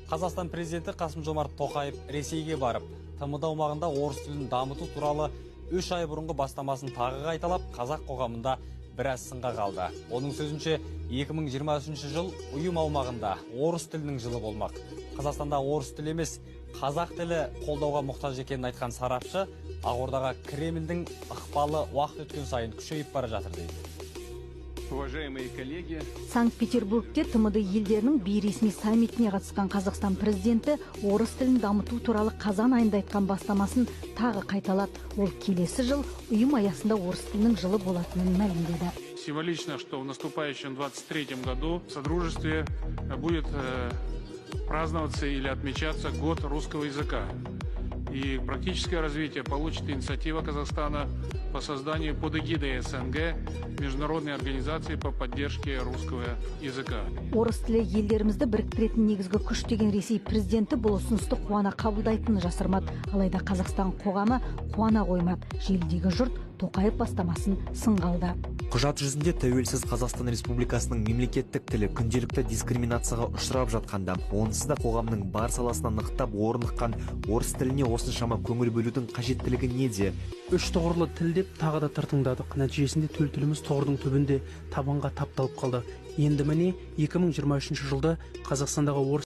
Қазақстан президенті Қасым-Жомарт Тоқаев Ресейге барып, ТМД аумағында орыс тілін дамыту туралы 3 ай бұрынғы бастамасын тағы қайталап, қазақ қоғамында біраз сынға қалды. Оның сөзінше, 2023 жыл ұйым аумағында орыс тілінің жылы болмақ. Қазақстанда орыс тілі емес, қазақ тілі қолдауға мұқтаж екенін айтқан сарапшы, Ақордаға Кремльдің ықпалы уақыт өткен сайын күшейіп бара жатыр дейді. Уважаемые коллеги, Санкт-Петербургте ТМД елдерінің бейресми саммитіне қатысқан Қазақстан президенті орыс тілін дамыту туралы қазан айында айтқан бастамасын тағы қайталады. Ол келесі жыл ұйым аясында орыс тілінің жылы болатынын мәлімдеді. Символично, что в наступающем 23-м году в Содружестве будет праздноваться или отмечаться год русского языка. И практическое развитие получит инициатива Казахстана по созданию под эгидой СНГ международной организации по поддержке русского языка. Орыс тілі елдерімізді біріктіретін негізгі күш деген Ресей президенті бұл ұсынысты қуана қабылдайтынын жасырмады. Алайда Қазақстан қоғамы қуана қоймады. Желідегі жұрт Тоқаев бастамасын сынға алды. Құжат жүзінде тәуелсіз Қазақстан Республикасының мемлекеттік тілі күнделікті дискриминацияға ұшырап жатқанда, онсыз да қоғамның бар саласынан нықтап орныққан орыс тіліне осыншама көңіл бөлудің қажеттілігі неде? Үш тұғырлы тіл деп тағы да тыртыңдадық. Нәтижесінде төл тіліміз тұғырдың түбінде табанға тапталып қалды. Енді міне 2023 жылда Қазақстандағы орыс